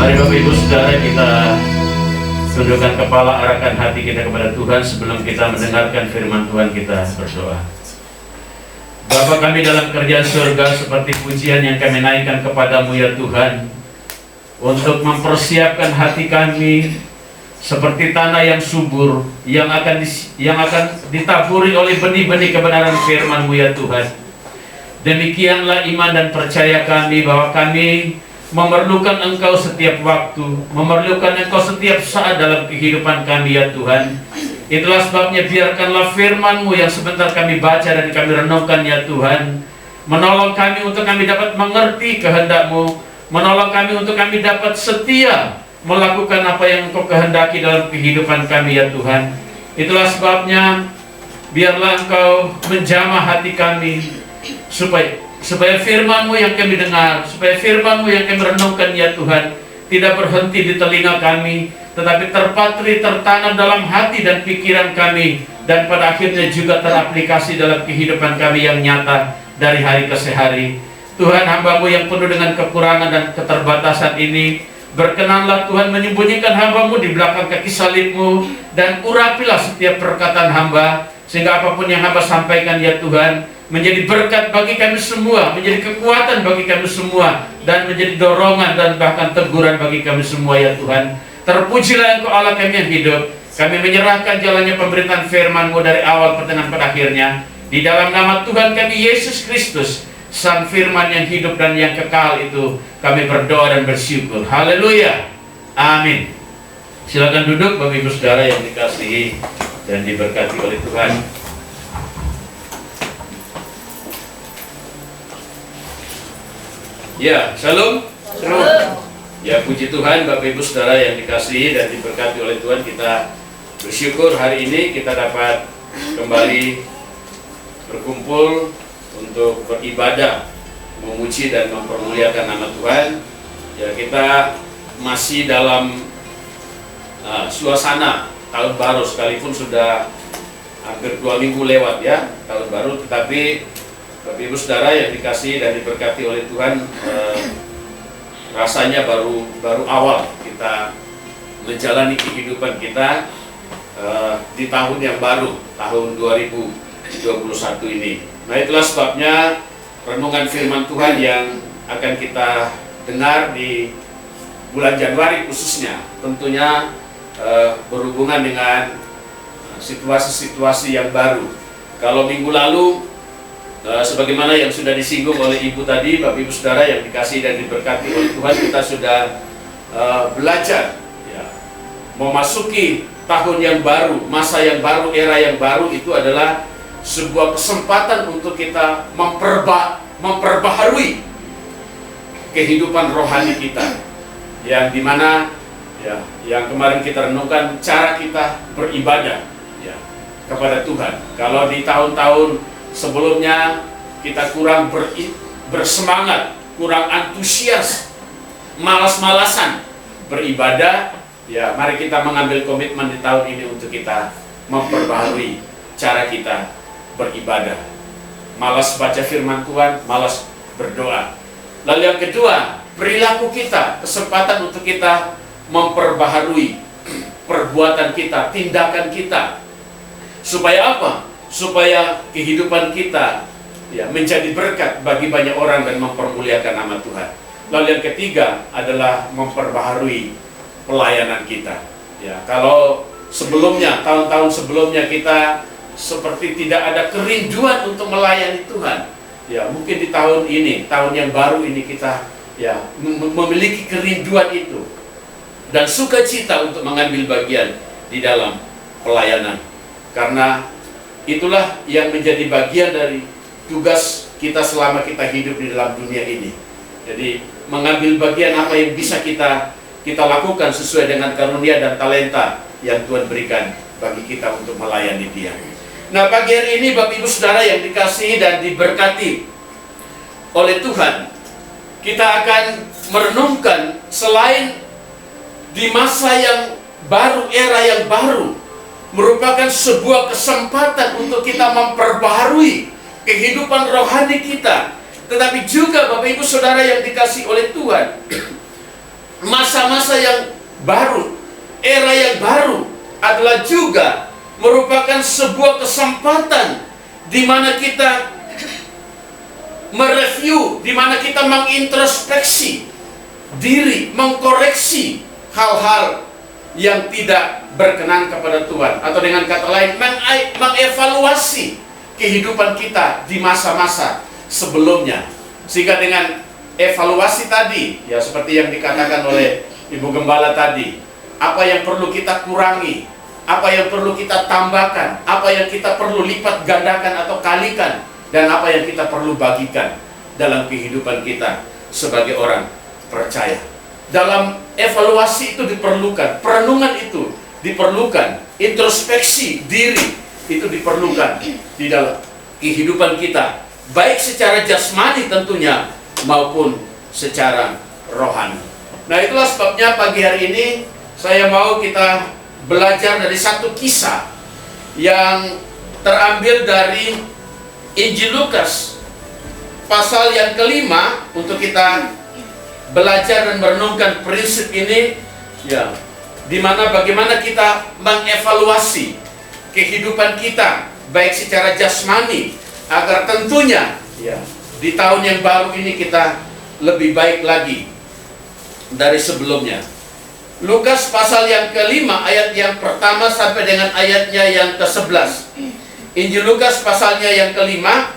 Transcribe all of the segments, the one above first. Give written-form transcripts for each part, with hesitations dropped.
Mari Bapak Ibu Saudara, kita tundukkan kepala, arahkan hati kita kepada Tuhan sebelum kita mendengarkan firman Tuhan. Kita berdoa. Bapa kami dalam kerjaan surga, seperti pujian yang kami naikkan kepadamu ya Tuhan, untuk mempersiapkan hati kami seperti tanah yang subur, yang akan ditaburi oleh benih-benih kebenaran firman-Mu ya Tuhan. Demikianlah iman dan percaya kami bahwa kami memerlukan Engkau setiap waktu, memerlukan Engkau setiap saat dalam kehidupan kami ya Tuhan. Itulah sebabnya biarkanlah firman-Mu yang sebentar kami baca dan kami renungkan ya Tuhan, menolong kami untuk kami dapat mengerti kehendak-Mu, menolong kami untuk kami dapat setia melakukan apa yang Engkau kehendaki dalam kehidupan kami ya Tuhan. Itulah sebabnya biarlah Engkau menjamah hati kami, supaya firman-Mu yang kami dengar, supaya firman-Mu yang kami renungkan ya Tuhan, tidak berhenti di telinga kami, tetapi terpatri, tertanam dalam hati dan pikiran kami, dan pada akhirnya juga teraplikasi dalam kehidupan kami yang nyata dari hari ke hari. Tuhan, hamba-Mu yang penuh dengan kekurangan dan keterbatasan ini, berkenanlah Tuhan menyembunyikan hamba-Mu di belakang kaki salib-Mu, dan urapilah setiap perkataan hamba, sehingga apapun yang hamba sampaikan ya Tuhan, menjadi berkat bagi kami semua, menjadi kekuatan bagi kami semua, dan menjadi dorongan dan bahkan teguran bagi kami semua ya Tuhan. Terpujilah Engkau Allah kami yang hidup. Kami menyerahkan jalannya pemberitaan firman-Mu dari awal pertengahan pada akhirnya, di dalam nama Tuhan kami Yesus Kristus, Sang Firman yang hidup dan yang kekal itu, kami berdoa dan bersyukur. Haleluya, amin. Silakan duduk Bapak Ibu Saudara yang dikasihi dan diberkati oleh Tuhan. Ya, shalom. Shalom. Ya, puji Tuhan Bapak Ibu Saudara yang dikasihi dan diberkati oleh Tuhan. Kita bersyukur hari ini kita dapat kembali berkumpul untuk beribadah, memuji dan mempermuliakan nama Tuhan. Ya, kita masih dalam suasana tahun baru, sekalipun sudah hampir 2 minggu lewat ya tahun baru, tetapi Bapak Ibu Saudara yang dikasihi dan diberkati oleh Tuhan, rasanya baru awal kita menjalani kehidupan kita di tahun yang baru, tahun 2021 ini. Nah, itulah sebabnya renungan firman Tuhan yang akan kita dengar di bulan Januari khususnya, tentunya berhubungan dengan situasi-situasi yang baru. Kalau minggu lalu, sebagaimana yang sudah disinggung oleh Ibu tadi, Bapak Ibu Saudara yang dikasihi dan diberkati oleh Tuhan, kita sudah belajar ya, memasuki tahun yang baru, masa yang baru, era yang baru itu adalah sebuah kesempatan untuk kita memperbaharui kehidupan rohani kita, yang dimana ya, yang kemarin kita renungkan cara kita beribadah ya, kepada Tuhan. Kalau di tahun-tahun sebelumnya kita kurang bersemangat, kurang antusias, malas-malasan beribadah, ya mari kita mengambil komitmen di tahun ini untuk kita memperbaharui cara kita beribadah. Malas baca firman Tuhan, malas berdoa. Lalu yang kedua, perilaku kita, kesempatan untuk kita memperbaharui perbuatan kita, tindakan kita. Supaya apa? Supaya kehidupan kita ya menjadi berkat bagi banyak orang dan mempermuliakan nama Tuhan. Lalu yang ketiga adalah memperbaharui pelayanan kita. Ya, kalau sebelumnya, tahun-tahun sebelumnya kita seperti tidak ada kerinduan untuk melayani Tuhan. Ya, mungkin di tahun ini, tahun yang baru ini kita ya memiliki kerinduan itu dan sukacita untuk mengambil bagian di dalam pelayanan. Karena itulah yang menjadi bagian dari tugas kita selama kita hidup di dalam dunia ini. Jadi mengambil bagian apa yang bisa kita lakukan sesuai dengan karunia dan talenta yang Tuhan berikan bagi kita untuk melayani Dia. Nah, pagi hari ini Bapak Ibu Saudara yang dikasihi dan diberkati oleh Tuhan, kita akan merenungkan selain di masa yang baru, era yang baru, merupakan sebuah kesempatan untuk kita memperbaharui kehidupan rohani kita. Tetapi juga Bapak Ibu Saudara yang dikasihi oleh Tuhan, masa-masa yang baru, era yang baru adalah juga merupakan sebuah kesempatan di mana kita mereview, di mana kita mengintrospeksi diri, mengkoreksi hal-hal yang tidak berkenan kepada Tuhan, atau dengan kata lain mengevaluasi kehidupan kita di masa-masa sebelumnya. Sehingga dengan evaluasi tadi, ya seperti yang dikatakan oleh Ibu Gembala tadi, apa yang perlu kita kurangi, apa yang perlu kita tambahkan, apa yang kita perlu lipat gandakan atau kalikan, dan apa yang kita perlu bagikan dalam kehidupan kita sebagai orang percaya. Dalam evaluasi itu diperlukan, perenungan itu diperlukan, introspeksi diri itu diperlukan di dalam kehidupan kita, baik secara jasmani tentunya maupun secara rohani. Nah, itulah sebabnya pagi hari ini saya mau kita belajar dari satu kisah yang terambil dari Injil Lukas pasal yang kelima, untuk kita belajar dan merenungkan prinsip ini, ya, dimana bagaimana kita mengevaluasi kehidupan kita baik secara jasmani, agar tentunya, ya, di tahun yang baru ini kita lebih baik lagi dari sebelumnya. Lukas pasal yang kelima, ayat yang pertama sampai dengan ayatnya yang ke-11. Injil Lukas pasalnya yang kelima,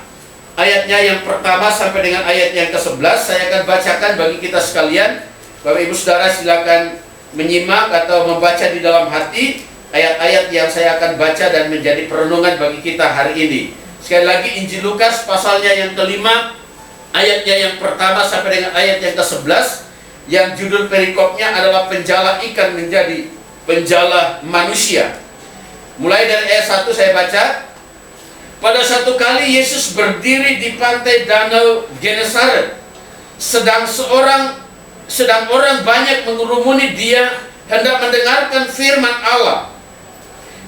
ayatnya yang pertama sampai dengan ayat yang ke-11. Saya akan bacakan bagi kita sekalian. Bapak Ibu Saudara silakan menyimak atau membaca di dalam hati ayat-ayat yang saya akan baca dan menjadi perenungan bagi kita hari ini. Sekali lagi, Injil Lukas pasalnya yang kelima, ayatnya yang pertama sampai dengan ayat yang ke-11, yang judul perikopnya adalah penjala ikan menjadi penjala manusia. Mulai dari ayat 1 saya baca. Pada satu kali Yesus berdiri di pantai danau Genesaret, sedang orang banyak mengurumuni dia hendak mendengarkan firman Allah.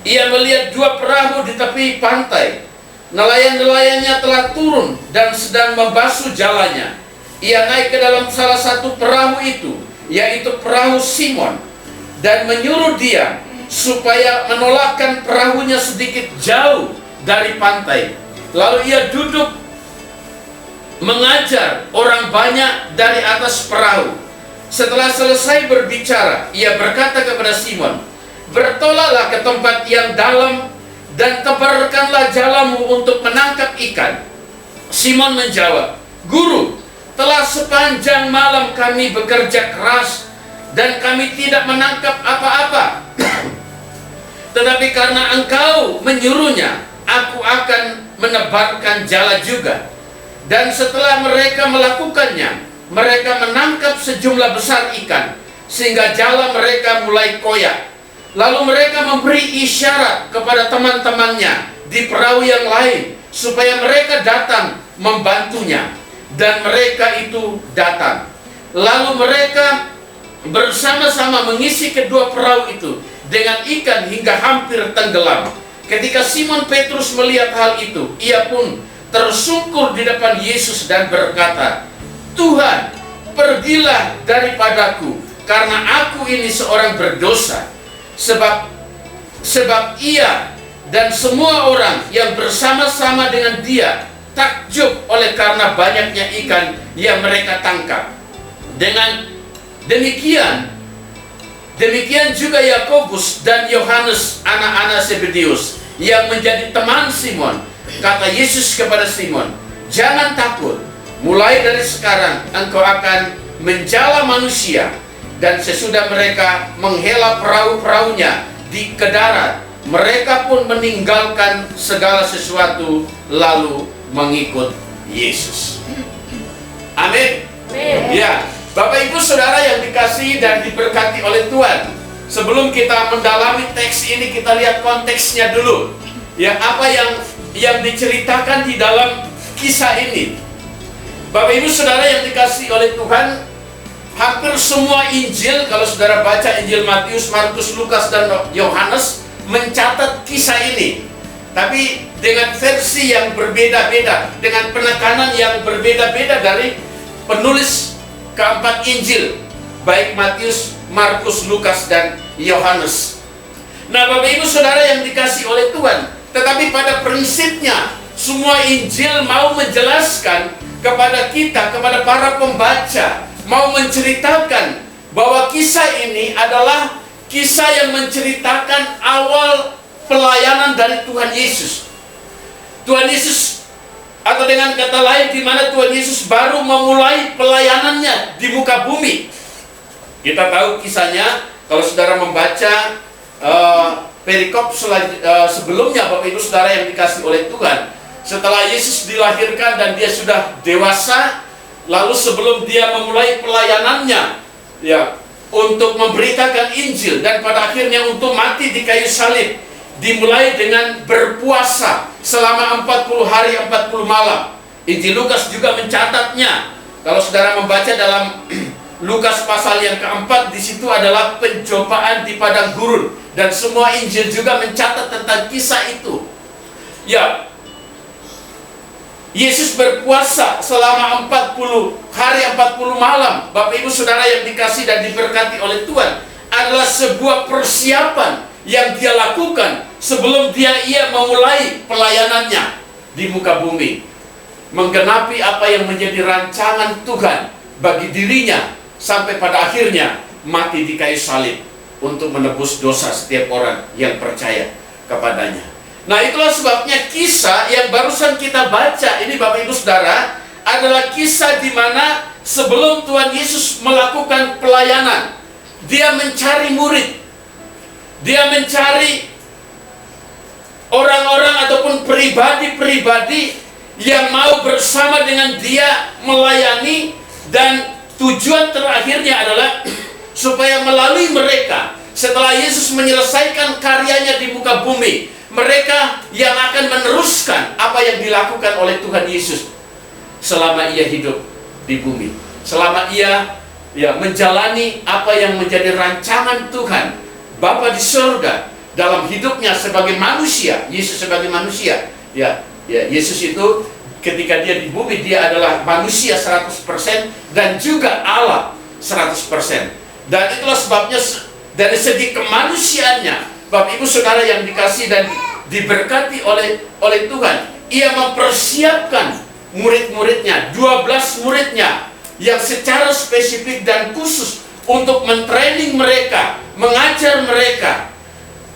Ia melihat dua perahu di tepi pantai. Nelayan-nelayannya telah turun dan sedang membasuh jalannya. Ia naik ke dalam salah satu perahu itu, yaitu perahu Simon, dan menyuruh dia supaya menolakkan perahunya sedikit jauh dari pantai. Lalu ia duduk mengajar orang banyak dari atas perahu. Setelah selesai berbicara, ia berkata kepada Simon, "Bertolaklah ke tempat yang dalam dan tebarkanlah jalamu untuk menangkap ikan." Simon menjawab, "Guru, telah sepanjang malam kami bekerja keras dan kami tidak menangkap apa-apa. Tetapi karena Engkau menyuruhnya, aku akan menebarkan jala juga." Dan setelah mereka melakukannya, mereka menangkap sejumlah besar ikan, sehingga jala mereka mulai koyak. Lalu mereka memberi isyarat kepada teman-temannya di perahu yang lain, supaya mereka datang membantunya. Dan mereka itu datang. Lalu mereka bersama-sama mengisi kedua perahu itu dengan ikan hingga hampir tenggelam. Ketika Simon Petrus melihat hal itu, ia pun tersungkur di depan Yesus dan berkata, "Tuhan, pergilah daripadaku, karena aku ini seorang berdosa." Sebab ia dan semua orang yang bersama-sama dengan dia takjub oleh karena banyaknya ikan yang mereka tangkap. Dengan demikian juga Yakobus dan Yohanes, anak-anak Zebedeus, yang menjadi teman Simon. Kata Yesus kepada Simon, "Jangan takut, mulai dari sekarang engkau akan menjala manusia." Dan sesudah mereka menghela perahu-perahunya ke darat, mereka pun meninggalkan segala sesuatu lalu mengikut Yesus. Amin. Ya, Bapak Ibu Saudara yang dikasihi dan diberkati oleh Tuhan, sebelum kita mendalami teks ini, kita lihat konteksnya dulu. Ya, apa yang diceritakan di dalam kisah ini. Bapak Ibu Saudara yang dikasihi oleh Tuhan, hampir semua Injil, kalau saudara baca Injil Matius, Markus, Lukas, dan Yohanes, mencatat kisah ini. Tapi dengan versi yang berbeda-beda, dengan penekanan yang berbeda-beda dari penulis keempat Injil. baik Matius, Markus, Lukas, dan Yohanes. Nah, Bapak Ibu Saudara yang dikasih oleh Tuhan, tetapi pada prinsipnya semua Injil mau menjelaskan kepada kita, kepada para pembaca, mau menceritakan bahwa kisah ini adalah kisah yang menceritakan awal pelayanan dari Tuhan Yesus. Tuhan Yesus, atau dengan kata lain, di mana Tuhan Yesus baru memulai pelayanannya di muka bumi. Kita tahu kisahnya, kalau saudara membaca perikop sebelumnya, Bapak Ibu Saudara yang dikasih oleh Tuhan, setelah Yesus dilahirkan dan dia sudah dewasa, lalu sebelum dia memulai pelayanannya, ya, untuk memberitakan Injil dan pada akhirnya untuk mati di kayu salib, dimulai dengan berpuasa selama 40 hari 40 malam. Injil Lukas juga mencatatnya. Kalau saudara membaca dalam Lukas pasal yang keempat, di situ adalah pencobaan di padang gurun, dan semua Injil juga mencatat tentang kisah itu. Ya, Yesus berpuasa selama 40 hari 40 malam. Bapak Ibu Saudara yang dikasih dan diberkati oleh Tuhan, adalah sebuah persiapan yang dia lakukan sebelum ia memulai pelayanannya di muka bumi, menggenapi apa yang menjadi rancangan Tuhan bagi dirinya, sampai pada akhirnya mati di kayu salib untuk menebus dosa setiap orang yang percaya kepadanya. Nah, itulah sebabnya kisah yang barusan kita baca ini, Bapak Ibu Saudara, adalah kisah di mana sebelum Tuhan Yesus melakukan pelayanan, dia mencari murid, dia mencari orang-orang ataupun pribadi-pribadi yang mau bersama dengan dia melayani, dan tujuan terakhirnya adalah supaya melalui mereka, setelah Yesus menyelesaikan karyanya di muka bumi, mereka yang akan meneruskan apa yang dilakukan oleh Tuhan Yesus selama ia hidup di bumi, selama ia menjalani apa yang menjadi rancangan Tuhan Bapa di surga dalam hidupnya sebagai manusia. Yesus sebagai manusia, Yesus itu ketika dia di bumi, dia adalah manusia 100% dan juga Allah 100%. Dan itulah sebabnya dari segi kemanusiaannya, Bapak Ibu Saudara yang dikasih dan diberkati oleh Tuhan, ia mempersiapkan murid-muridnya, 12 muridnya, yang secara spesifik dan khusus untuk mentraining mereka, mengajar mereka,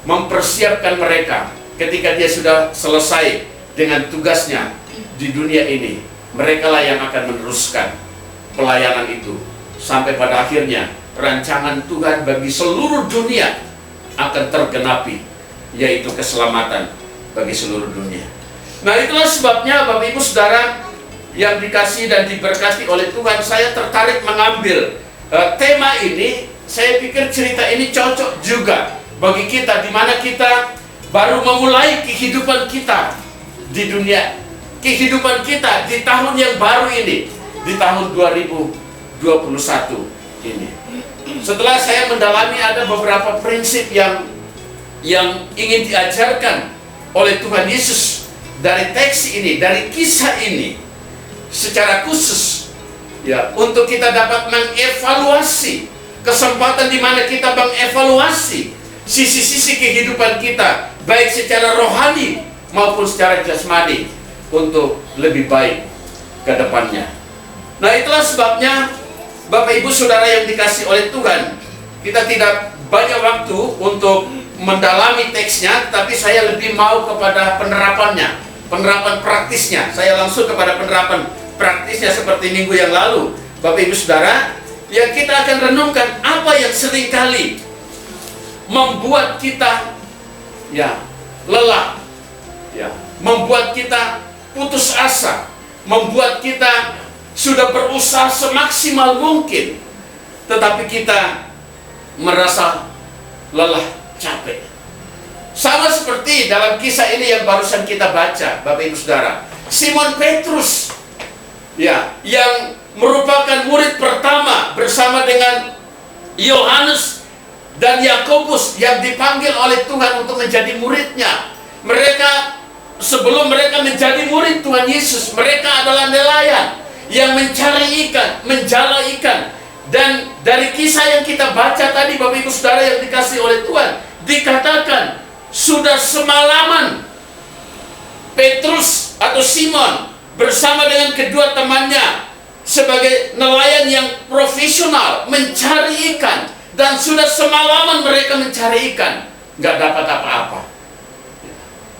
mempersiapkan mereka ketika dia sudah selesai dengan tugasnya di dunia ini. Mereka lah yang akan meneruskan pelayanan itu sampai pada akhirnya rancangan Tuhan bagi seluruh dunia akan tergenapi, yaitu keselamatan bagi seluruh dunia. Nah, itulah sebabnya Bapak Ibu Saudara yang dikasih dan diberkati oleh Tuhan, saya tertarik mengambil tema ini. Saya pikir cerita ini cocok juga bagi kita, di mana kita baru memulai kehidupan kita di dunia, kehidupan kita di tahun yang baru ini, di tahun 2021 ini. Setelah saya mendalami, ada beberapa prinsip yang ingin diajarkan oleh Tuhan Yesus dari teks ini, dari kisah ini, secara khusus untuk kita dapat mengevaluasi kesempatan di mana kita mengevaluasi sisi-sisi kehidupan kita, baik secara rohani maupun secara jasmani, untuk lebih baik ke depannya. Nah, itulah sebabnya Bapak Ibu Saudara yang dikasih oleh Tuhan, kita tidak banyak waktu untuk mendalami teksnya, tapi saya lebih mau kepada penerapannya, penerapan praktisnya. Saya langsung kepada penerapan praktisnya seperti minggu yang lalu. Bapak Ibu Saudara, yang kita akan renungkan apa yang seringkali membuat kita lelah, membuat kita putus asa, membuat kita sudah berusaha semaksimal mungkin, tetapi kita merasa lelah, capek. Sama seperti dalam kisah ini yang barusan kita baca, Bapak Ibu Saudara, Simon Petrus, yang merupakan murid pertama bersama dengan Yohanes dan Yakobus, yang dipanggil oleh Tuhan untuk menjadi muridnya. Mereka, sebelum mereka menjadi murid Tuhan Yesus, mereka adalah nelayan yang mencari ikan, menjala ikan, dan Dari kisah yang kita baca tadi, Bapak Ibu Saudara yang dikasih oleh Tuhan, dikatakan sudah semalaman Petrus atau Simon bersama dengan kedua temannya sebagai nelayan yang profesional mencari ikan, dan sudah semalaman mereka mencari ikan, nggak dapat apa-apa.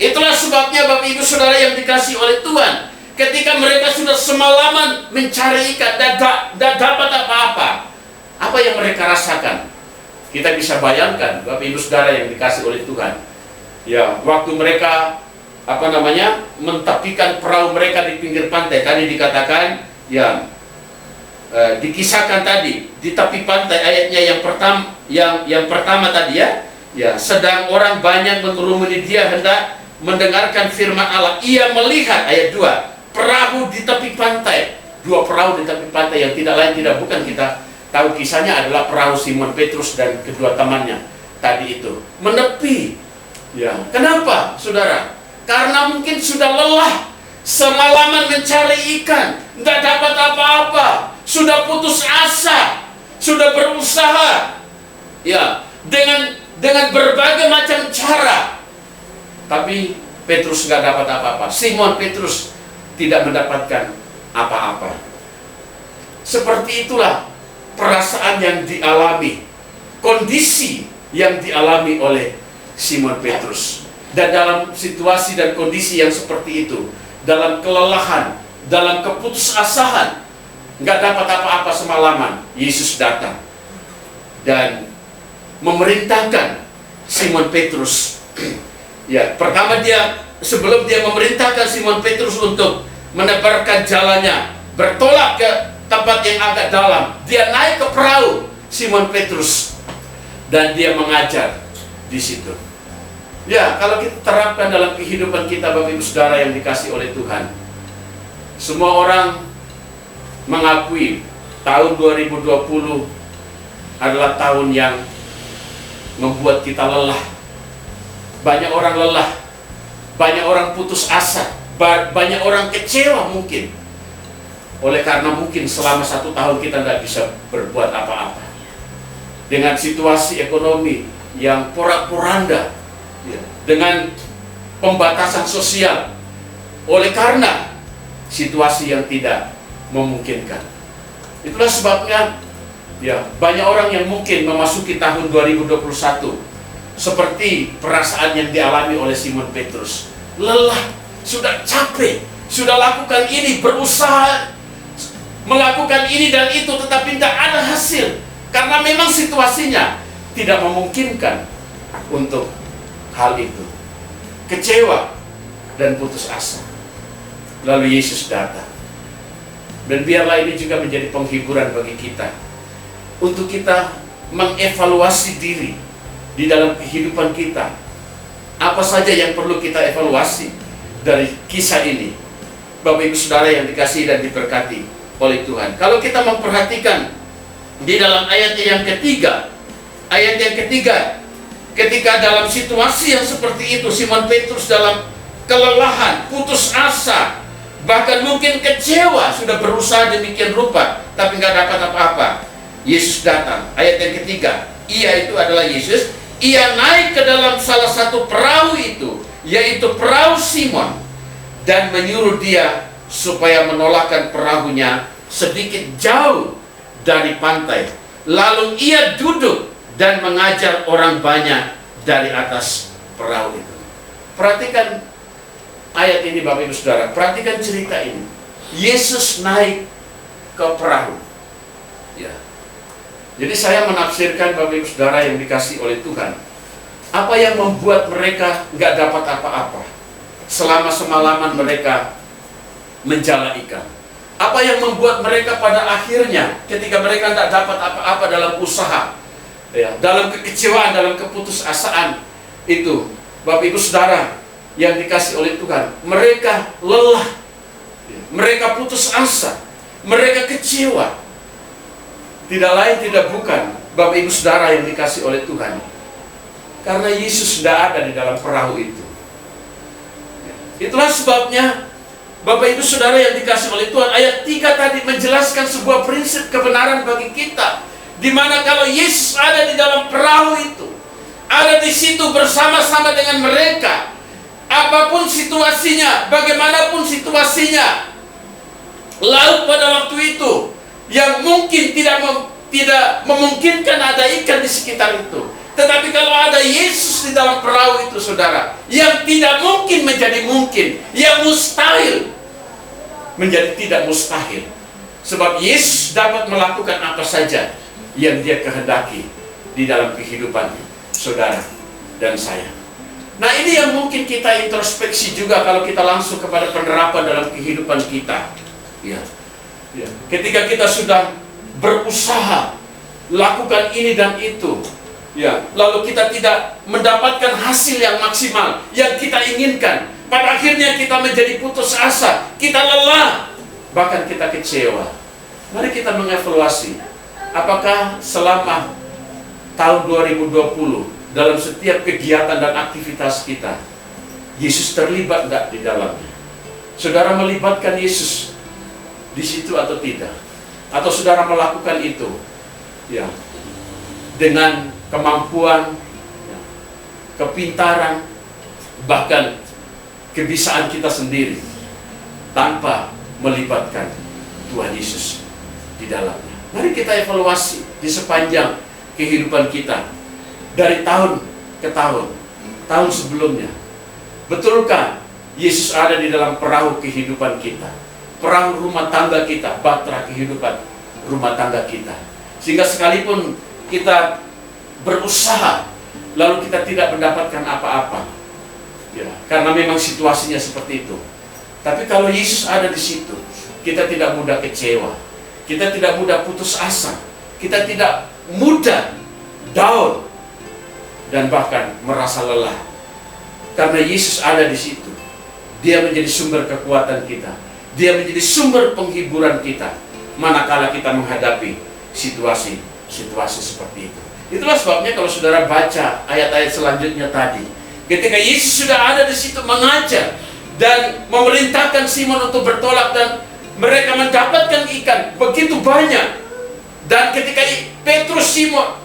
Itulah sebabnya Bapak Ibu Saudara yang dikasih oleh Tuhan, ketika mereka sudah semalaman mencari ikan dan tidak dapat apa-apa, apa yang mereka rasakan? Kita bisa bayangkan, Bapak Ibu Saudara yang dikasih oleh Tuhan. Ya, waktu mereka mentapikan perahu mereka di pinggir pantai, tadi dikatakan, ya, dikisahkan tadi di tepi pantai ayatnya yang pertama tadi, ya, sedang orang banyak mengerumuni dia hendak mendengarkan firman Allah. Ia melihat, ayat 2, perahu di tepi pantai, 2 perahu di tepi pantai yang tidak lain tidak bukan, kita tahu kisahnya adalah perahu Simon Petrus dan kedua temannya tadi itu menepi. Ya, kenapa, saudara? Karena mungkin sudah lelah, semalaman mencari ikan, tidak dapat apa-apa, sudah putus asa, sudah berusaha, ya, dengan berbagai macam cara, tapi Petrus nggak dapat apa-apa. Simon Petrus tidak mendapatkan apa-apa. Seperti itulah perasaan yang dialami, kondisi yang dialami oleh Simon Petrus. Dan dalam situasi dan kondisi yang seperti itu, dalam kelelahan, dalam keputusasaan, nggak dapat apa-apa semalaman, Yesus datang dan memerintahkan Simon Petrus. Ya, pertama sebelum dia memerintahkan Simon Petrus untuk menebarkan jalannya, bertolak ke tempat yang agak dalam, dia naik ke perahu Simon Petrus dan dia mengajar di situ. Ya, kalau kita terapkan dalam kehidupan kita, Bapak Ibu Saudara yang dikasih oleh Tuhan, semua orang mengakui tahun 2020 adalah tahun yang membuat kita lelah. Banyak orang lelah, banyak orang putus asa, banyak orang kecewa mungkin. Oleh karena mungkin selama 1 tahun kita tidak bisa berbuat apa-apa. Dengan situasi ekonomi yang porak-poranda, ya, dengan pembatasan sosial, oleh karena situasi yang tidak memungkinkan. Itulah sebabnya, ya, banyak orang yang mungkin memasuki tahun 2021 seperti perasaan yang dialami oleh Simon Petrus. Lelah, sudah capek, sudah lakukan ini, berusaha melakukan ini dan itu, tetapi tidak ada hasil. Karena memang situasinya tidak memungkinkan untuk hal itu. Kecewa dan putus asa. Lalu Yesus datang. Dan biarlah ini juga menjadi penghiburan bagi kita, untuk kita mengevaluasi diri di dalam kehidupan kita. Apa saja yang perlu kita evaluasi dari kisah ini, Bapak Ibu Saudara yang dikasihi dan diberkati oleh Tuhan. Kalau kita memperhatikan di dalam ayat yang ketiga, ketika dalam situasi yang seperti itu, Simon Petrus dalam kelelahan, putus asa, bahkan mungkin kecewa, sudah berusaha demikian rupa, tapi nggak dapat apa-apa. Yesus datang. Ayat yang ketiga, ia itu adalah Yesus. Ia naik ke dalam salah satu perahu itu, yaitu perahu Simon, dan menyuruh dia supaya menolakkan perahunya sedikit jauh dari pantai. Lalu ia duduk dan mengajar orang banyak dari atas perahu itu. Perhatikan ayat ini, Bapak Ibu Saudara. Perhatikan cerita ini. Yesus naik ke perahu. Ya. Jadi saya menafsirkan, Bapak Ibu Saudara yang dikasih oleh Tuhan, apa yang membuat mereka nggak dapat apa-apa selama semalaman mereka menjala ikan? Apa yang membuat mereka pada akhirnya ketika mereka tidak dapat apa-apa dalam usaha, ya, dalam kekecewaan, dalam keputusasaan itu, Bapak Ibu Saudara yang dikasih oleh Tuhan, mereka lelah, mereka putus asa, mereka kecewa. Tidak lain tidak bukan, Bapak Ibu Saudara yang dikasih oleh Tuhan, karena Yesus tidak ada di dalam perahu itu. Itulah sebabnya Bapak Ibu Saudara yang dikasih oleh Tuhan, ayat 3 tadi menjelaskan sebuah prinsip kebenaran bagi kita. Dimana kalau Yesus ada di dalam perahu itu, ada di situ bersama-sama dengan mereka, apapun situasinya, bagaimanapun situasinya, laut pada waktu itu yang mungkin tidak memungkinkan ada ikan di sekitar itu. Tetapi kalau ada Yesus di dalam perahu itu, saudara, yang tidak mungkin menjadi mungkin, yang mustahil menjadi tidak mustahil. Sebab Yesus dapat melakukan apa saja yang Dia kehendaki di dalam kehidupan saudara dan saya. Nah, ini yang mungkin kita introspeksi juga kalau kita langsung kepada penerapan dalam kehidupan kita. Ya. Ketika kita sudah berusaha lakukan ini dan itu, ya, lalu kita tidak mendapatkan hasil yang maksimal yang kita inginkan, pada akhirnya kita menjadi putus asa, kita lelah, bahkan kita kecewa. Mari kita mengevaluasi, apakah selama tahun 2020 dalam setiap kegiatan dan aktivitas kita, Yesus terlibat enggak di dalamnya? Saudara melibatkan Yesus di situ atau tidak? Atau saudara melakukan itu, ya, dengan kemampuan, ya, kepintaran, bahkan kebisaan kita sendiri, tanpa melibatkan Tuhan Yesus di dalamnya. Mari kita evaluasi di sepanjang kehidupan kita, dari tahun ke tahun, tahun sebelumnya. Betulkah Yesus ada di dalam perahu kehidupan kita, perahu rumah tangga kita, bahtera kehidupan rumah tangga kita, sehingga sekalipun kita berusaha lalu kita tidak mendapatkan apa-apa, ya, karena memang situasinya seperti itu. Tapi kalau Yesus ada di situ, kita tidak mudah kecewa, kita tidak mudah putus asa, kita tidak mudah down dan bahkan merasa lelah, karena Yesus ada di situ. Dia menjadi sumber kekuatan kita, Dia menjadi sumber penghiburan kita manakala kita menghadapi situasi seperti itu. Itulah sebabnya kalau saudara baca ayat-ayat selanjutnya tadi, ketika Yesus sudah ada di situ mengajar dan memerintahkan Simon untuk bertolak, dan mereka mendapatkan ikan begitu banyak. Dan ketika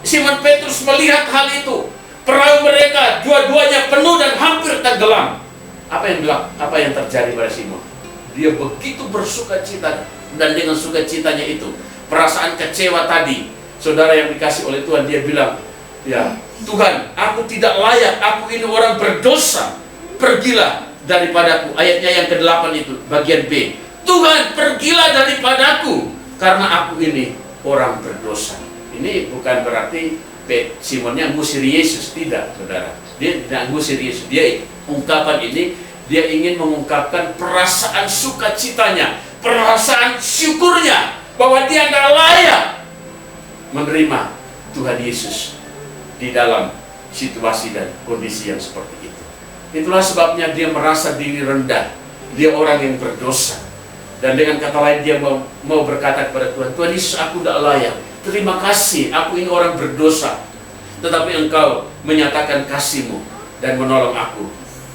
Simon Petrus melihat hal itu, perahu mereka dua-duanya penuh dan hampir tenggelam. Apa yang terjadi pada Simon? Dia begitu bersukacita, dan dengan sukacitanya itu, perasaan kecewa tadi, saudara yang dikasih oleh Tuhan, dia bilang, ya Tuhan, aku tidak layak, aku ini orang berdosa, pergilah daripadaku. Ayatnya yang ke-8 itu, bagian B. Tuhan, pergilah daripadaku, karena aku ini orang berdosa. Ini bukan berarti Simonnya ngusir Yesus, tidak, saudara. Dia tidak ngusir Yesus. Dia ungkapan ini, dia ingin mengungkapkan perasaan sukacitanya, perasaan syukurnya, bahwa dia tidak layak menerima Tuhan Yesus di dalam situasi dan kondisi yang seperti itu. Itulah sebabnya dia merasa diri rendah, dia orang yang berdosa. Dan dengan kata lain, dia mau berkata kepada Tuhan, Tuhan Yesus, aku tidak layak, terima kasih, aku ini orang berdosa, tetapi Engkau menyatakan kasih-Mu dan menolong aku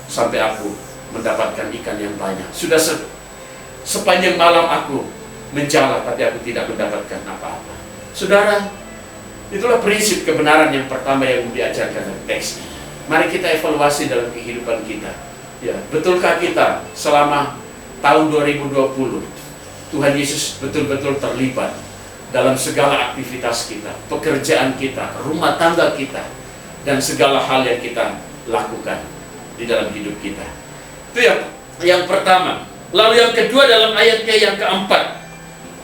sampai aku mendapatkan ikan yang banyak. Sudah sepanjang malam aku menjala, tapi aku tidak mendapatkan apa-apa. Saudara, itulah prinsip kebenaran yang pertama yang diajarkan dalam teks. Mari kita evaluasi dalam kehidupan kita. Ya, betulkah kita selama tahun 2020 Tuhan Yesus betul-betul terlibat dalam segala aktivitas kita, pekerjaan kita, rumah tangga kita, dan segala hal yang kita lakukan di dalam hidup kita. Itu yang pertama. Lalu yang kedua, dalam ayatnya yang keempat.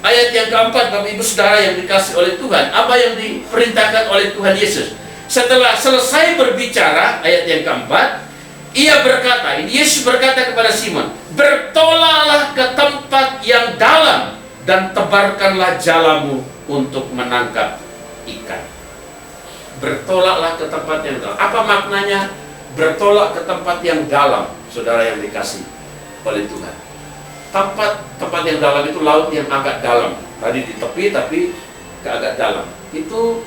Ayat yang keempat, Bapak Ibu Saudara yang dikasih oleh Tuhan, apa yang diperintahkan oleh Tuhan Yesus? Setelah selesai berbicara, ayat yang keempat, Ia berkata, Yesus berkata kepada Simon, bertolaklah ke tempat yang dalam dan tebarkanlah jalamu untuk menangkap ikan. Bertolaklah ke tempat yang dalam. Apa maknanya bertolak ke tempat yang dalam, saudara yang dikasih oleh Tuhan? Tempat yang dalam itu laut yang agak dalam. Tadi di tepi tapi agak dalam. Itu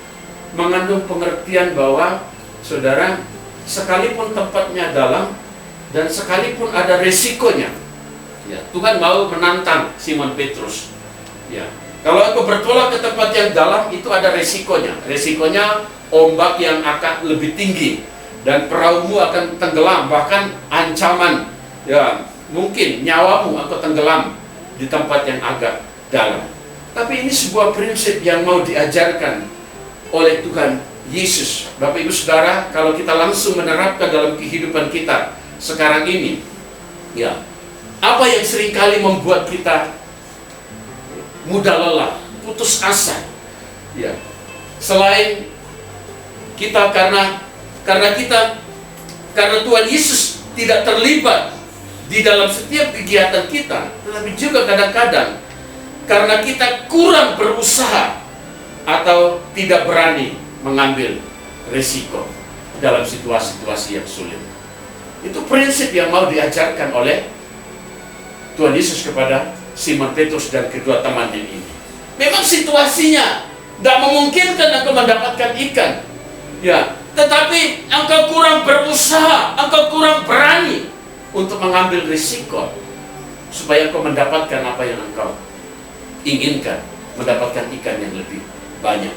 mengandung pengertian bahwa, saudara, sekalipun tempatnya dalam dan sekalipun ada resikonya, ya, Tuhan mau menantang Simon Petrus. Ya, Kalau engkau bertolak ke tempat yang dalam, itu ada resikonya. Resikonya ombak yang akan lebih tinggi dan perahumu akan tenggelam, bahkan ancaman, ya mungkin nyawamu akan tenggelam di tempat yang agak dalam. Tapi ini sebuah prinsip yang mau diajarkan oleh Tuhan Yesus. Bapak Ibu Saudara, kalau kita langsung menerapkan dalam kehidupan kita sekarang ini, ya, apa yang seringkali membuat kita mudah lelah, putus asa, ya, selain kita karena Tuhan Yesus tidak terlibat di dalam setiap kegiatan kita, tetapi juga kadang-kadang karena kita kurang berusaha atau tidak berani mengambil risiko dalam situasi-situasi yang sulit. Itu prinsip yang mau diajarkan oleh Tuhan Yesus kepada Simon Petrus dan kedua temannya ini. Memang situasinya tidak memungkinkan engkau mendapatkan ikan, ya, tetapi engkau kurang berusaha, engkau kurang berani untuk mengambil risiko supaya engkau mendapatkan apa yang engkau inginkan, mendapatkan ikan yang lebih banyak.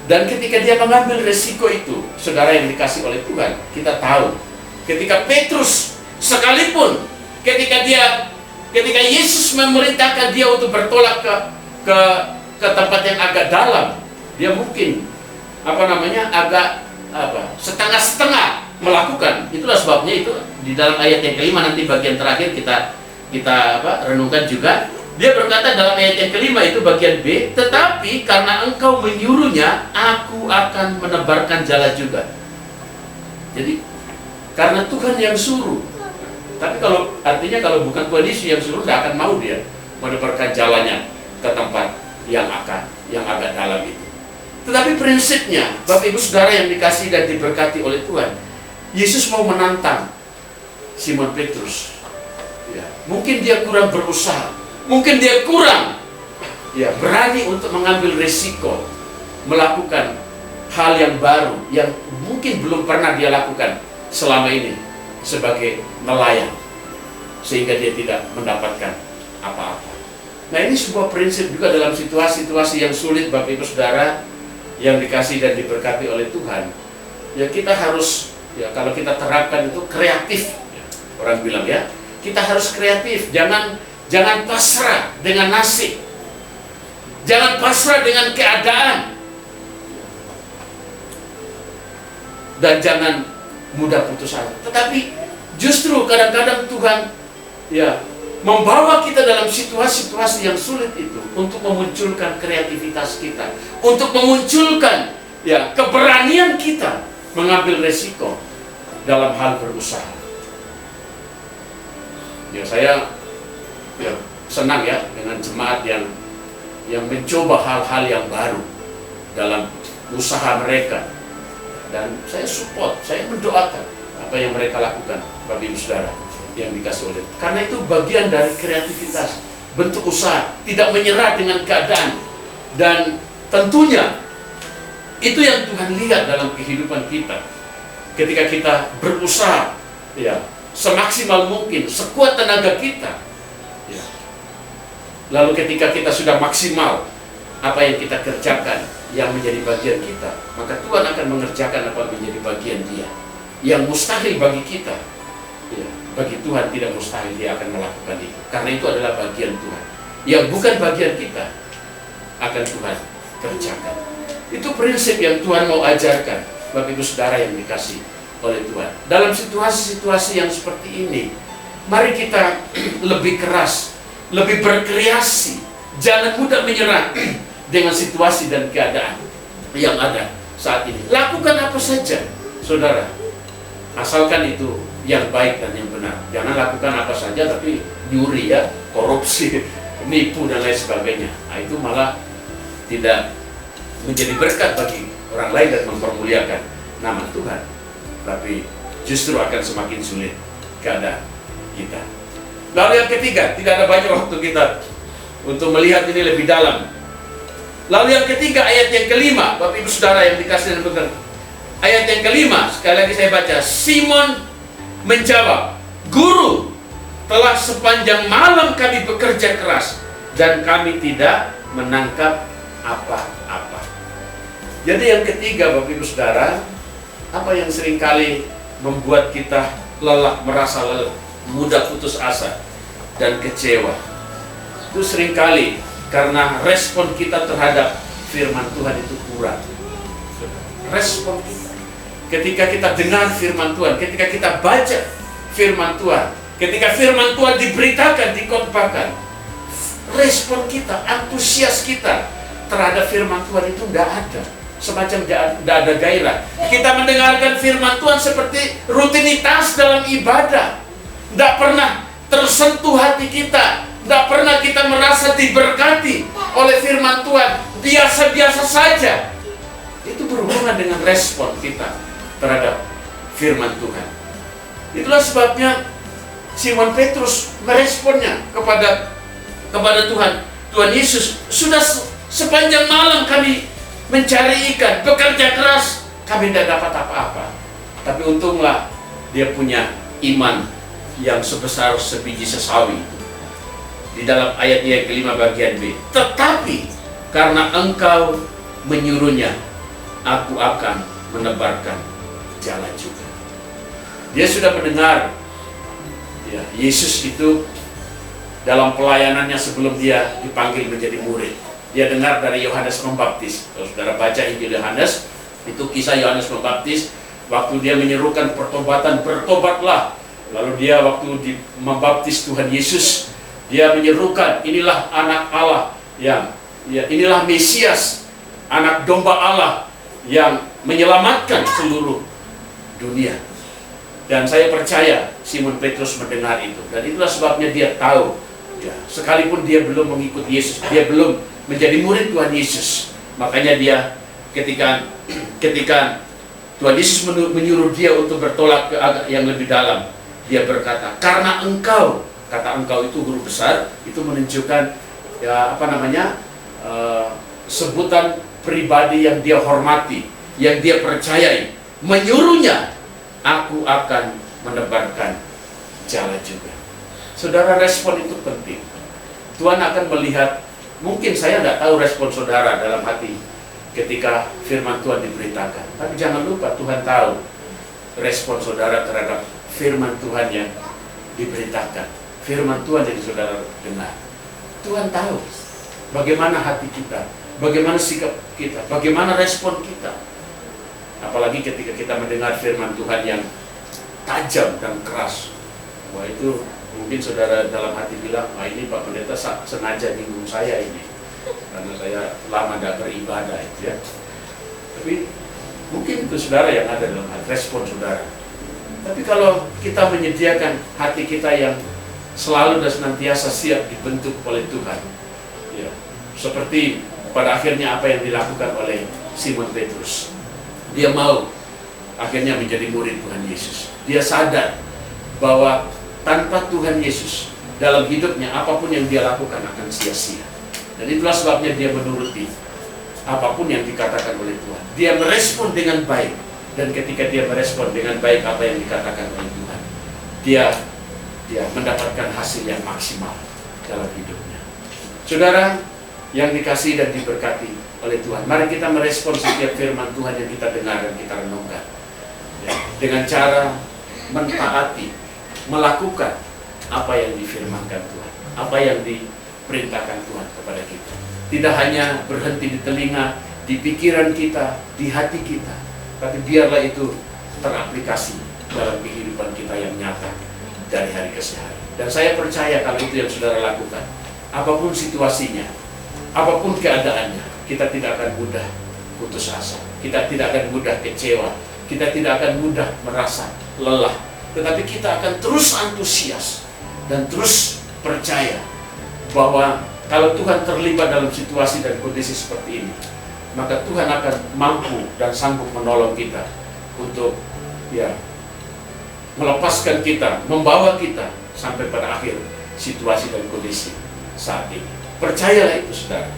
Dan ketika dia mengambil risiko itu, saudara yang dikasih oleh Tuhan, kita tahu ketika Petrus sekalipun ketika Yesus memerintahkan dia untuk bertolak ke tempat yang agak dalam, dia mungkin agak setengah-setengah melakukan. Itulah sebabnya itu di dalam ayat yang kelima, nanti bagian terakhir kita renungkan juga. Dia berkata dalam ayat yang kelima itu bagian B, tetapi karena engkau menyuruhnya, aku akan menebarkan jala juga. Jadi karena Tuhan yang suruh. Tapi artinya kalau bukan Tuhan Yesus yang suruh, tidak akan mau dia menebarkan jalannya ke tempat yang agak dalam itu. Tetapi prinsipnya, Bapak Ibu Saudara yang dikasihi dan diberkati oleh Tuhan, Yesus mau menantang Simon Petrus. Ya, mungkin dia kurang berusaha, mungkin dia kurang berani untuk mengambil risiko, melakukan hal yang baru yang mungkin belum pernah dia lakukan selama ini sebagai nelayan, sehingga dia tidak mendapatkan apa-apa. Nah, ini sebuah prinsip juga dalam situasi-situasi yang sulit, Bapak Ibu Saudara yang dikasihi dan diberkati oleh Tuhan. Ya, kita harus, ya, kalau kita terapkan itu kreatif. Orang bilang, ya, kita harus kreatif. Jangan pasrah dengan nasib. Jangan pasrah dengan keadaan. Dan jangan mudah putus asa. Tetapi justru kadang-kadang Tuhan membawa kita dalam situasi-situasi yang sulit itu untuk memunculkan kreativitas kita, untuk memunculkan keberanian kita mengambil resiko dalam hal berusaha. Ya, saya senang dengan jemaat yang mencoba hal-hal yang baru dalam usaha mereka. Dan saya support, saya mendoakan apa yang mereka lakukan, Bapak Ibu Saudara yang dikasih oleh. Karena itu bagian dari kreativitas, bentuk usaha, tidak menyerah dengan keadaan. Dan tentunya itu yang Tuhan lihat dalam kehidupan kita. Ketika kita berusaha, semaksimal mungkin, sekuat tenaga kita. Lalu ketika kita sudah maksimal apa yang kita kerjakan yang menjadi bagian kita, maka Tuhan akan mengerjakan apa yang menjadi bagian Dia. Yang mustahil bagi kita, bagi Tuhan tidak mustahil, Dia akan melakukan itu. Karena itu adalah bagian Tuhan. Yang bukan bagian kita akan Tuhan kerjakan. Itu prinsip yang Tuhan mau ajarkan, Bapak Ibu Saudara yang dikasih oleh Tuhan. Dalam situasi-situasi yang seperti ini, mari kita lebih keras, lebih berkreasi. Jangan mudah menyerah dengan situasi dan keadaan yang ada saat ini. Lakukan apa saja, saudara, asalkan itu yang baik dan yang benar. Jangan lakukan apa saja tapi nyuri, korupsi, nipu dan lain sebagainya. Nah, itu malah tidak menjadi berkat bagi orang lain dan mempermuliakan nama Tuhan, tapi justru akan semakin sulit keadaan kita. Lalu yang ketiga, tidak ada banyak waktu kita untuk melihat ini lebih dalam. Lalu yang ketiga, ayat yang kelima, Bapak Ibu Saudara yang dikasih dan benar. Ayat yang kelima, sekali lagi saya baca. Simon menjawab, Guru, telah sepanjang malam kami bekerja keras dan kami tidak menangkap apa-apa. Jadi yang ketiga, Bapak Ibu Saudara, apa yang seringkali membuat kita lelah, merasa lelah, mudah putus asa dan kecewa, itu seringkali karena respon kita terhadap firman Tuhan itu kurang. Respon kita ketika kita dengar firman Tuhan, ketika kita baca firman Tuhan, ketika firman Tuhan diberitakan, dikhotbahkan, respon kita, antusias kita terhadap firman Tuhan itu tidak ada. Semacam tidak ada gairah. Kita mendengarkan firman Tuhan seperti rutinitas dalam ibadah. Tidak pernah tersentuh hati kita. Tidak pernah kita merasa diberkati oleh firman Tuhan. Biasa-biasa saja. Itu berhubungan dengan respon kita terhadap firman Tuhan. Itulah sebabnya Simon Petrus meresponnya kepada Tuhan. Tuhan Yesus, sudah sepanjang malam kami mencari ikan, bekerja keras, kami tidak dapat apa-apa. Tapi untunglah dia punya iman yang sebesar sebiji sesawi. Di dalam ayat yang kelima bagian B. Tetapi karena engkau menyuruhnya, aku akan menebarkan jala juga. Dia sudah mendengar ya, Yesus itu dalam pelayanannya sebelum dia dipanggil menjadi murid. Dia dengar dari Yohanes Pembaptis. Kalau saudara baca Injil Yohanes, itu kisah Yohanes Pembaptis waktu dia menyerukan pertobatan, bertobatlah. Lalu dia waktu membaptis Tuhan Yesus, dia menyerukan, inilah anak Allah yang inilah Mesias, anak domba Allah yang menyelamatkan seluruh dunia. Dan saya percaya Simon Petrus mendengar itu, dan itulah sebabnya dia tahu ya, sekalipun dia belum mengikuti Yesus, dia belum menjadi murid Tuhan Yesus. Makanya dia ketika Tuhan Yesus menyuruh dia untuk bertolak ke yang lebih dalam, dia berkata, karena engkau, kata engkau itu guru besar, itu menunjukkan ya sebutan pribadi yang dia hormati, yang dia percayai. Menyuruhnya, aku akan menebarkan jala juga. Saudara, respon itu penting. Tuhan akan melihat. Mungkin saya tidak tahu respon saudara dalam hati ketika firman Tuhan diberitakan. Tapi jangan lupa Tuhan tahu respon saudara terhadap firman Tuhan yang diberitakan. Firman Tuhan yang saudara dengar. Tuhan tahu bagaimana hati kita, bagaimana sikap kita, bagaimana respon kita. Apalagi ketika kita mendengar firman Tuhan yang tajam dan keras. Wah, itu mungkin saudara dalam hati bilang, ini Pak Pendeta sengaja bingung saya ini, karena saya lama tidak beribadah itu ya. Tapi mungkin itu saudara yang ada dalam hati, respon saudara. Tapi kalau kita menyediakan hati kita yang selalu dan senantiasa siap dibentuk oleh Tuhan, ya, seperti pada akhirnya apa yang dilakukan oleh Simon Petrus, dia mau akhirnya menjadi murid Tuhan Yesus. Dia sadar bahwa tanpa Tuhan Yesus dalam hidupnya, apapun yang dia lakukan akan sia-sia. Dan itulah sebabnya dia menuruti apapun yang dikatakan oleh Tuhan. Dia merespon dengan baik. Dan ketika dia merespon dengan baik apa yang dikatakan oleh Tuhan, dia mendapatkan hasil yang maksimal dalam hidupnya. Saudara yang dikasihi dan diberkati oleh Tuhan, mari kita merespon setiap firman Tuhan yang kita dengar dan kita renungkan ya, dengan cara mentaati, melakukan apa yang difirmankan Tuhan, apa yang diperintahkan Tuhan kepada kita. Tidak hanya berhenti di telinga, di pikiran kita, di hati kita, tapi biarlah itu teraplikasi dalam kehidupan kita yang nyata dari hari ke hari. Dan saya percaya kalau itu yang saudara lakukan, apapun situasinya, apapun keadaannya, kita tidak akan mudah putus asa, kita tidak akan mudah kecewa, kita tidak akan mudah merasa lelah. Tetapi kita akan terus antusias dan terus percaya bahwa kalau Tuhan terlibat dalam situasi dan kondisi seperti ini, maka Tuhan akan mampu dan sanggup menolong kita untuk ya melepaskan kita, membawa kita sampai pada akhir situasi dan kondisi saat ini. Percayalah itu saudara.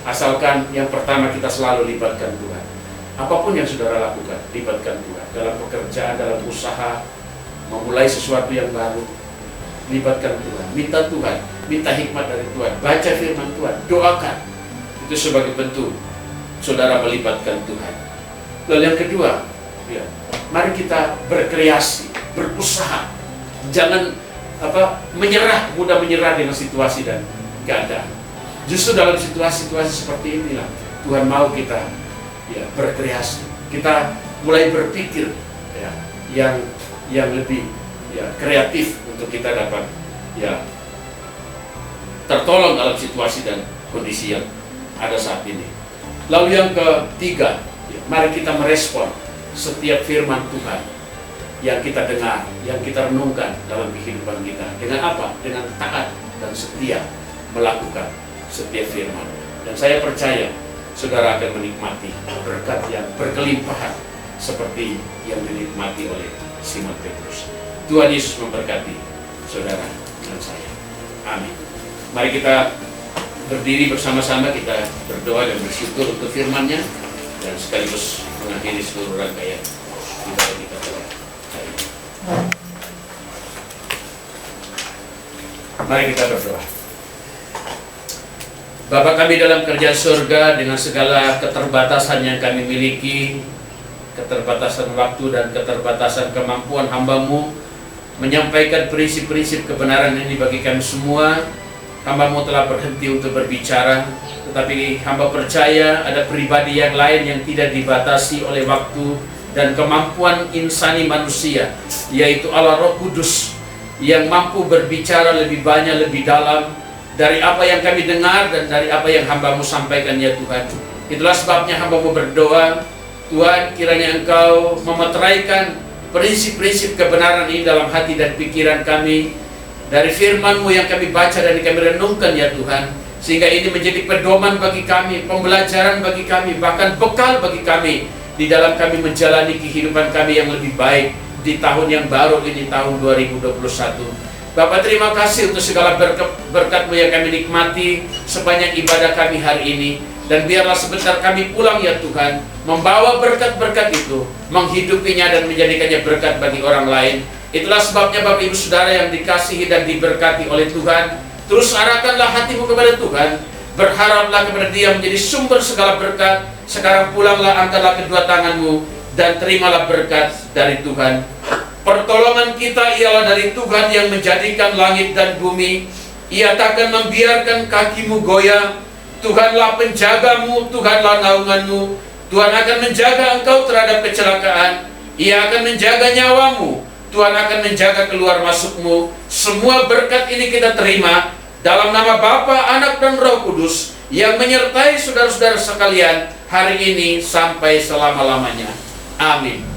Asalkan yang pertama kita selalu libatkan Tuhan. Apapun yang saudara lakukan, libatkan Tuhan. Dalam pekerjaan, dalam usaha, memulai sesuatu yang baru, libatkan Tuhan, minta hikmat dari Tuhan, baca firman Tuhan, doakan, Itu sebagai bentuk saudara melibatkan Tuhan. Lalu yang kedua, ya, mari kita berkreasi, berusaha. Jangan mudah menyerah dengan situasi dan keadaan. Justru dalam situasi-situasi seperti inilah Tuhan mau kita berkreasi. Kita mulai berpikir yang lebih kreatif untuk kita dapat tertolong dalam situasi dan kondisi yang ada saat ini. Lalu yang ketiga, mari kita merespon setiap firman Tuhan yang kita dengar, yang kita renungkan dalam kehidupan kita. Dengan apa? Dengan taat dan setia melakukan setiap firman. Dan saya percaya saudara akan menikmati berkat yang berkelimpahan seperti yang dinikmati oleh Simon Petrus. Tuhan Yesus memberkati saudara dan saya. Amin. Mari kita berdiri bersama-sama, kita berdoa dan bersyukur untuk firman-Nya dan sekaligus mengakhiri seluruh rangkaian ibadah kita pada hari ini. Mari kita berdoa. Bapa kami dalam kerjaan surga, dengan segala keterbatasan yang kami miliki, keterbatasan waktu dan keterbatasan kemampuan hamba-Mu menyampaikan prinsip-prinsip kebenaran ini bagi kami semua, hamba-Mu telah berhenti untuk berbicara, tetapi hamba percaya ada pribadi yang lain yang tidak dibatasi oleh waktu dan kemampuan insani manusia, yaitu Allah Roh Kudus, yang mampu berbicara lebih banyak, lebih dalam dari apa yang kami dengar dan dari apa yang hamba-Mu sampaikan, ya Tuhan. Itulah sebabnya hamba-Mu berdoa, Tuhan, kiranya Engkau memeteraikan prinsip-prinsip kebenaran ini dalam hati dan pikiran kami, dari firman-Mu yang kami baca dan kami renungkan, ya Tuhan, sehingga ini menjadi pedoman bagi kami, pembelajaran bagi kami, bahkan bekal bagi kami di dalam kami menjalani kehidupan kami yang lebih baik di tahun yang baru ini, tahun 2021. Bapak, terima kasih untuk segala berkat-Mu yang kami nikmati sepanjang ibadah kami hari ini. Dan biarlah sebentar kami pulang, ya Tuhan, membawa berkat-berkat itu, menghidupinya dan menjadikannya berkat bagi orang lain. Itulah sebabnya Bapak Ibu Saudara yang dikasihi dan diberkati oleh Tuhan, terus arahkanlah hatimu kepada Tuhan, berharaplah kepada Dia menjadi sumber segala berkat. Sekarang pulanglah, angkatlah kedua tanganmu, dan terimalah berkat dari Tuhan. Pertolongan kita ialah dari Tuhan yang menjadikan langit dan bumi. Ia takkan membiarkan kakimu goyah. Tuhanlah penjagamu, Tuhanlah naunganmu. Tuhan akan menjaga engkau terhadap kecelakaan. Ia akan menjaga nyawamu. Tuhan akan menjaga keluar masukmu. Semua berkat ini kita terima dalam nama Bapa, Anak, dan Roh Kudus yang menyertai saudara-saudara sekalian hari ini sampai selama-lamanya. Amin.